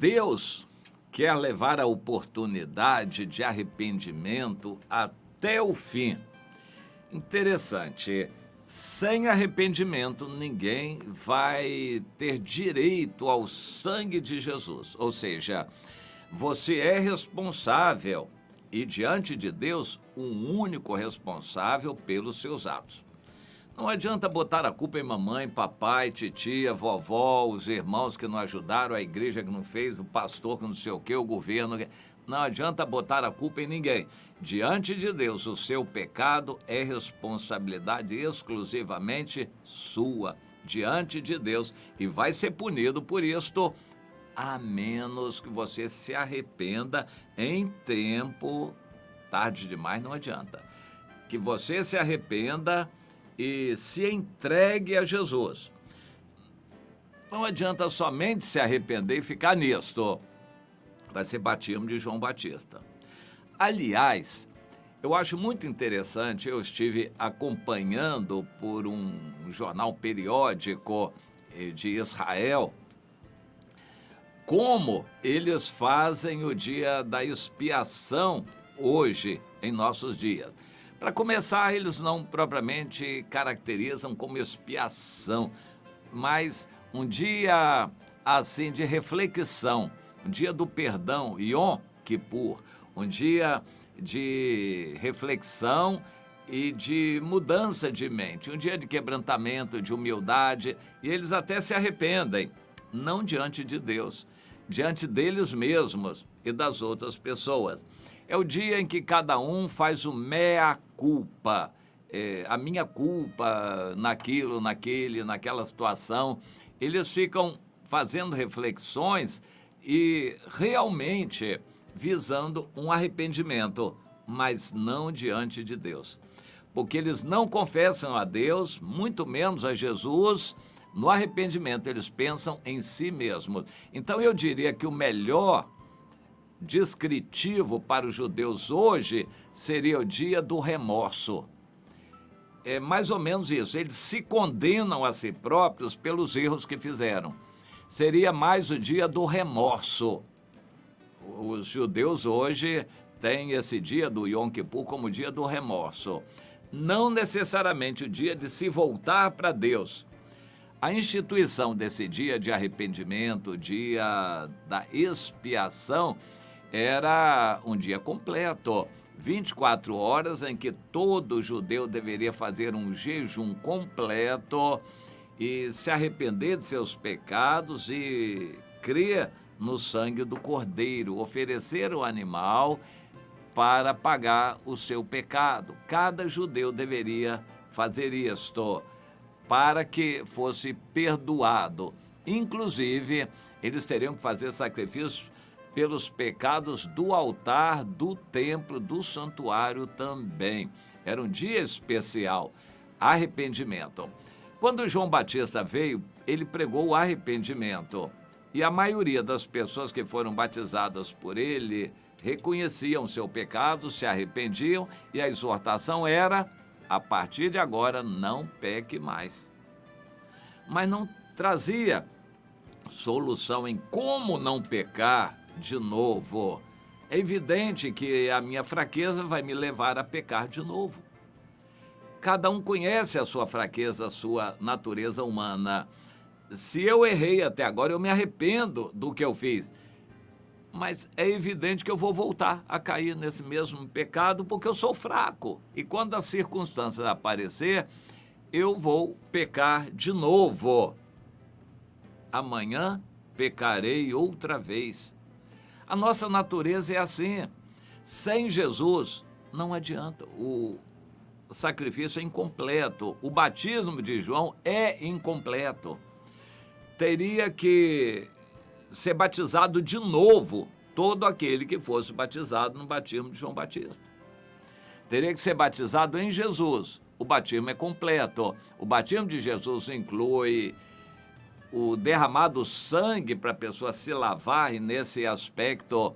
Deus quer levar a oportunidade de arrependimento até o fim. Interessante, sem arrependimento ninguém vai ter direito ao sangue de Jesus. Ou seja, você é responsável e diante de Deus, um único responsável pelos seus atos. Não adianta botar a culpa em mamãe, papai, titia, vovó, os irmãos que não ajudaram, a igreja que não fez, o pastor que não sei o quê, o governo. Não adianta botar a culpa em ninguém. Diante de Deus, o seu pecado é responsabilidade exclusivamente sua, diante de Deus, e vai ser punido por isto, a menos que você se arrependa em tempo. Tarde demais não adianta. Que você se arrependa e se entregue a Jesus. Não adianta somente se arrepender e ficar nisto. Vai ser batismo de João Batista. Aliás, eu acho muito interessante, eu estive acompanhando por um jornal periódico de Israel, como eles fazem o dia da expiação hoje, em nossos dias. Para começar, eles não propriamente caracterizam como expiação, mas um dia assim de reflexão, um dia do perdão, Yom Kippur, um dia de reflexão e de mudança de mente, um dia de quebrantamento, de humildade, e eles até se arrependem, não diante de Deus, diante deles mesmos e das outras pessoas. É o dia em que cada um faz o mea culpa, a minha culpa naquilo, naquela situação. Eles ficam fazendo reflexões e realmente visando um arrependimento, mas não diante de Deus. Porque eles não confessam a Deus, muito menos a Jesus. No arrependimento, eles pensam em si mesmos. Então, eu diria que o melhor descritivo para os judeus hoje seria o dia do remorso. É mais ou menos isso. Eles se condenam a si próprios pelos erros que fizeram. Seria mais o dia do remorso. Os judeus hoje têm esse dia do Yom Kippur como o dia do remorso. Não necessariamente o dia de se voltar para Deus. A instituição desse dia de arrependimento, dia da expiação, era um dia completo, 24 horas em que todo judeu deveria fazer um jejum completo e se arrepender de seus pecados e crer no sangue do Cordeiro, oferecer o animal para pagar o seu pecado. Cada judeu deveria fazer isto para que fosse perdoado. Inclusive, eles teriam que fazer sacrifícios pelos pecados do altar, do templo, do santuário também. Era um dia especial, arrependimento. Quando João Batista veio, ele pregou o arrependimento. E a maioria das pessoas que foram batizadas por ele reconheciam seu pecado, se arrependiam, e a exortação era: a partir de agora, não peque mais. Mas não trazia solução em como não pecar de novo. É evidente que a minha fraqueza vai me levar a pecar de novo. Cada um conhece a sua fraqueza, a sua natureza humana. Se eu errei até agora, eu me arrependo do que eu fiz. Mas é evidente que eu vou voltar a cair nesse mesmo pecado porque eu sou fraco. E quando as circunstâncias aparecer, eu vou pecar de novo. Amanhã pecarei outra vez. A nossa natureza é assim. Sem Jesus, não adianta. O sacrifício é incompleto. O batismo de João é incompleto. Teria que ser batizado de novo todo aquele que fosse batizado no batismo de João Batista. Teria que ser batizado em Jesus. O batismo é completo. O batismo de Jesus inclui o derramado sangue para a pessoa se lavar, e nesse aspecto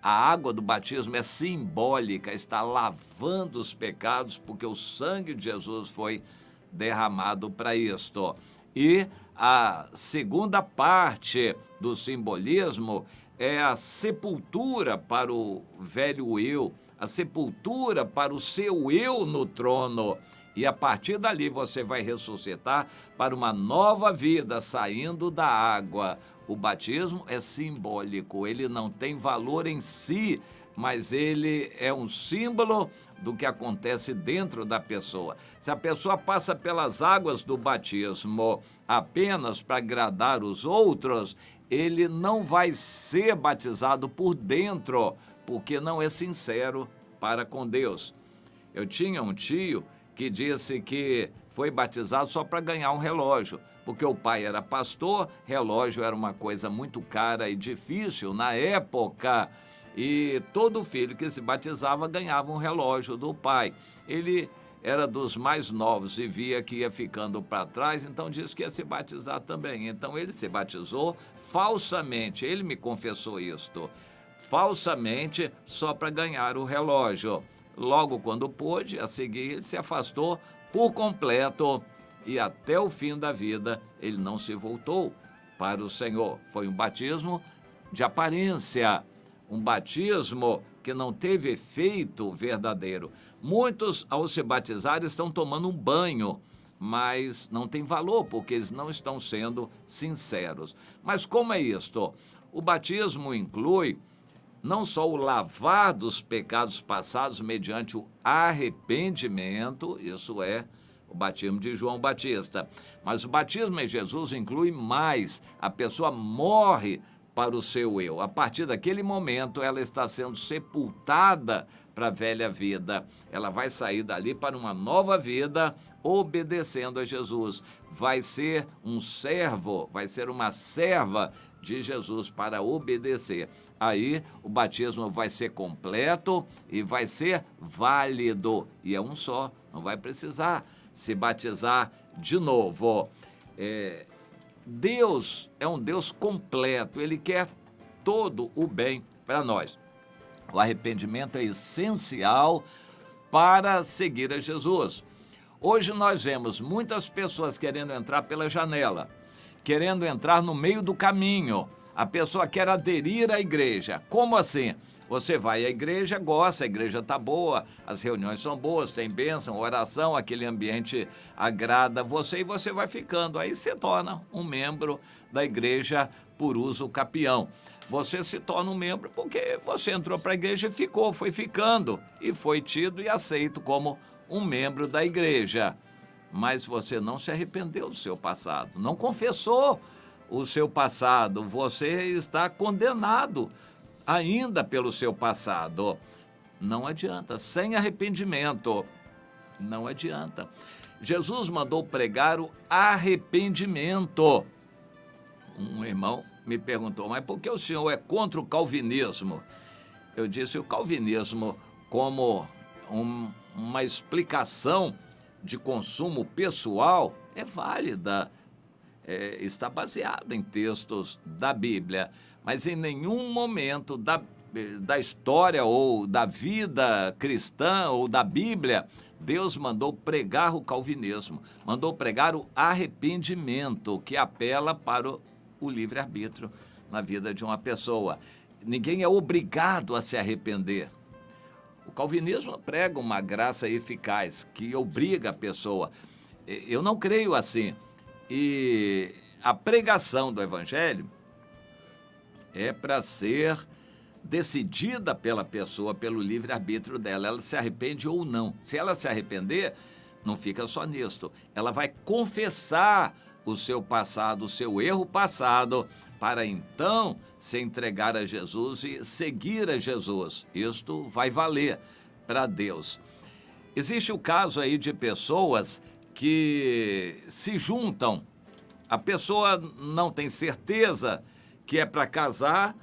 a água do batismo é simbólica, está lavando os pecados, porque o sangue de Jesus foi derramado para isto. E a segunda parte do simbolismo é a sepultura para o velho eu, a sepultura para o seu eu no trono. E a partir dali você vai ressuscitar para uma nova vida saindo da água. O batismo é simbólico, ele não tem valor em si, mas ele é um símbolo do que acontece dentro da pessoa. Se a pessoa passa pelas águas do batismo apenas para agradar os outros, ele não vai ser batizado por dentro, porque não é sincero para com Deus. Eu tinha um tio que disse que foi batizado só para ganhar um relógio, porque o pai era pastor, relógio era uma coisa muito cara e difícil na época, e todo filho que se batizava ganhava um relógio do pai. Ele era dos mais novos e via que ia ficando para trás, então disse que ia se batizar também. Então ele se batizou falsamente, ele me confessou isto, falsamente, só para ganhar o relógio. Logo quando pôde, a seguir, ele se afastou por completo e até o fim da vida ele não se voltou para o Senhor. Foi um batismo de aparência, um batismo que não teve efeito verdadeiro. Muitos, ao se batizar, estão tomando um banho, mas não tem valor, porque eles não estão sendo sinceros. Mas como é isto? O batismo inclui não só o lavar dos pecados passados mediante o arrependimento, isso é o batismo de João Batista, mas o batismo em Jesus inclui mais, a pessoa morre para o seu eu. A partir daquele momento, ela está sendo sepultada para a velha vida. Ela vai sair dali para uma nova vida, obedecendo a Jesus. Vai ser um servo, vai ser uma serva de Jesus para obedecer. Aí o batismo vai ser completo e vai ser válido. E é um só, não vai precisar se batizar de novo. Deus é um Deus completo, Ele quer todo o bem para nós. O arrependimento é essencial para seguir a Jesus. Hoje nós vemos muitas pessoas querendo entrar pela janela, querendo entrar no meio do caminho. A pessoa quer aderir à igreja. Como assim? Você vai à igreja, gosta, a igreja está boa, as reuniões são boas, tem bênção, oração, aquele ambiente agrada você e você vai ficando. Aí se torna um membro da igreja por uso capião. Você se torna um membro porque você entrou para a igreja e ficou, foi ficando e foi tido e aceito como um membro da igreja. Mas você não se arrependeu do seu passado, não confessou o seu passado, você está condenado ainda pelo seu passado. Não adianta, sem arrependimento, não adianta. Jesus mandou pregar o arrependimento. Um irmão me perguntou, mas por que o senhor é contra o calvinismo? Eu disse, o calvinismo, como uma explicação de consumo pessoal, é válida, está baseada em textos da Bíblia, mas em nenhum momento da história ou da vida cristã ou da Bíblia, Deus mandou pregar o calvinismo, mandou pregar o arrependimento, que apela para o livre-arbítrio na vida de uma pessoa. Ninguém é obrigado a se arrepender. O calvinismo prega uma graça eficaz que obriga a pessoa. Eu não creio assim. E a pregação do evangelho é para ser decidida pela pessoa, pelo livre-arbítrio dela. Ela se arrepende ou não. Se ela se arrepender, não fica só nisto. Ela vai confessar o seu passado, o seu erro passado, para então se entregar a Jesus e seguir a Jesus. Isto vai valer para Deus. Existe o caso aí de pessoas que se juntam. A pessoa não tem certeza que é para casar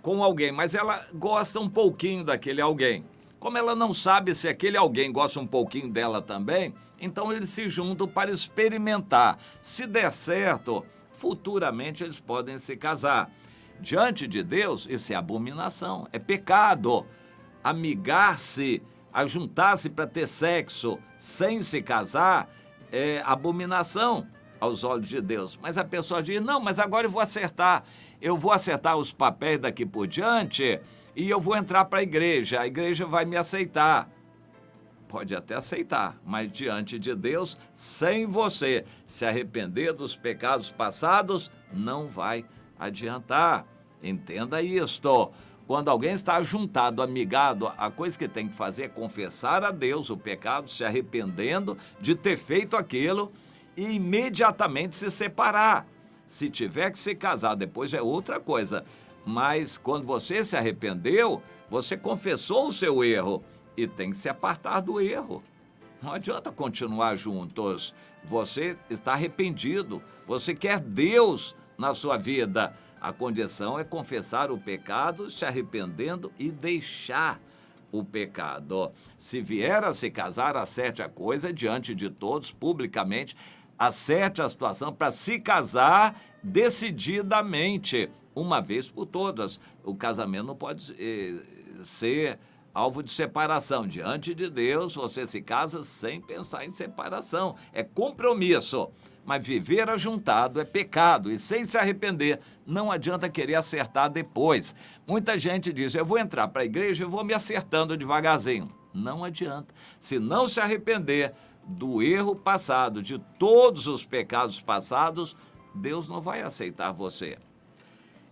com alguém, mas ela gosta um pouquinho daquele alguém. Como ela não sabe se aquele alguém gosta um pouquinho dela também, então eles se juntam para experimentar. Se der certo, futuramente eles podem se casar. Diante de Deus, isso é abominação, é pecado. Amigar-se, ajuntar-se para ter sexo sem se casar é abominação aos olhos de Deus. Mas a pessoa diz, não, mas agora eu vou acertar os papéis daqui por diante e eu vou entrar para a igreja vai me aceitar. Pode até aceitar, mas diante de Deus, sem você se arrepender dos pecados passados, não vai adiantar. Entenda isto. Quando alguém está juntado, amigado, a coisa que tem que fazer é confessar a Deus o pecado, se arrependendo de ter feito aquilo e imediatamente se separar. Se tiver que se casar depois é outra coisa, mas quando você se arrependeu, você confessou o seu erro e tem que se apartar do erro. Não adianta continuar juntos. Você está arrependido, você quer Deus na sua vida. A condição é confessar o pecado, se arrependendo e deixar o pecado. Se vier a se casar, acerte a coisa diante de todos, publicamente, acerte a situação para se casar decididamente, uma vez por todas. O casamento não pode ser alvo de separação. Diante de Deus, você se casa sem pensar em separação. É compromisso. Mas viver ajuntado é pecado e sem se arrepender, não adianta querer acertar depois. Muita gente diz, eu vou entrar para a igreja e vou me acertando devagarzinho. Não adianta. Se não se arrepender do erro passado, de todos os pecados passados, Deus não vai aceitar você.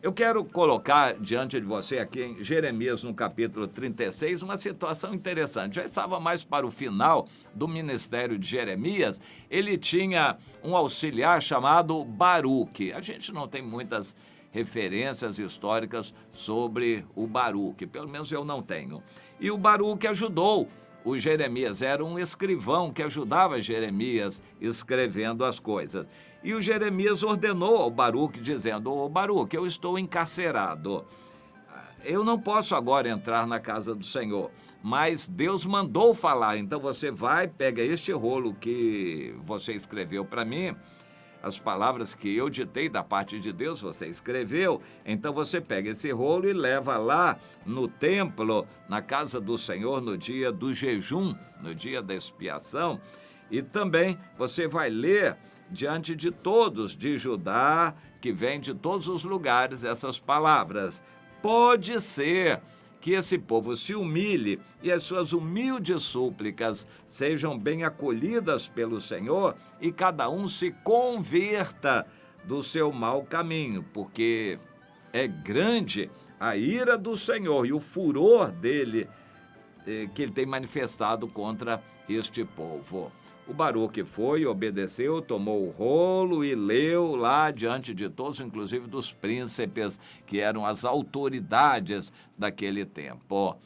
Eu quero colocar diante de você aqui em Jeremias, no capítulo 36, uma situação interessante. Já estava mais para o final do ministério de Jeremias, ele tinha um auxiliar chamado Baruque. A gente não tem muitas referências históricas sobre o Baruque, pelo menos eu não tenho. E o Baruque ajudou o Jeremias, era um escrivão que ajudava Jeremias escrevendo as coisas. E o Jeremias ordenou ao Baruque, dizendo, ô Baruque, eu estou encarcerado. Eu não posso agora entrar na casa do Senhor, mas Deus mandou falar. Então você vai, pega este rolo que você escreveu para mim, as palavras que eu ditei da parte de Deus, você escreveu. Então você pega esse rolo e leva lá no templo, na casa do Senhor, no dia do jejum, no dia da expiação. E também você vai ler diante de todos de Judá, que vem de todos os lugares, essas palavras. Pode ser que esse povo se humilhe e as suas humildes súplicas sejam bem acolhidas pelo Senhor e cada um se converta do seu mau caminho, porque é grande a ira do Senhor e o furor dele que ele tem manifestado contra este povo. O Baruque foi, obedeceu, tomou o rolo e leu lá diante de todos, inclusive dos príncipes, que eram as autoridades daquele tempo.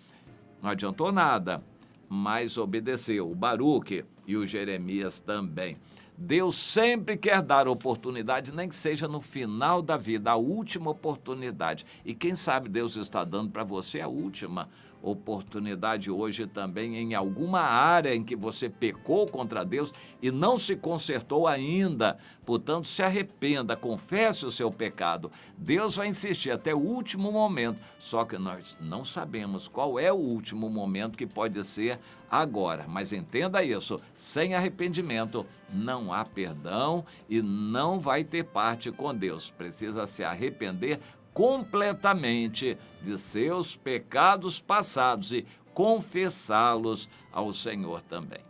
Não adiantou nada, mas obedeceu o Baruque e o Jeremias também. Deus sempre quer dar oportunidade, nem que seja no final da vida, a última oportunidade. E quem sabe Deus está dando para você a última oportunidade hoje também em alguma área em que você pecou contra Deus e não se consertou ainda. Portanto, se arrependa, confesse o seu pecado. Deus vai insistir até o último momento, só que nós não sabemos qual é o último momento, que pode ser agora. Mas entenda isso, sem arrependimento não há perdão e não vai ter parte com Deus. Precisa se arrepender completamente de seus pecados passados e confessá-los ao Senhor também.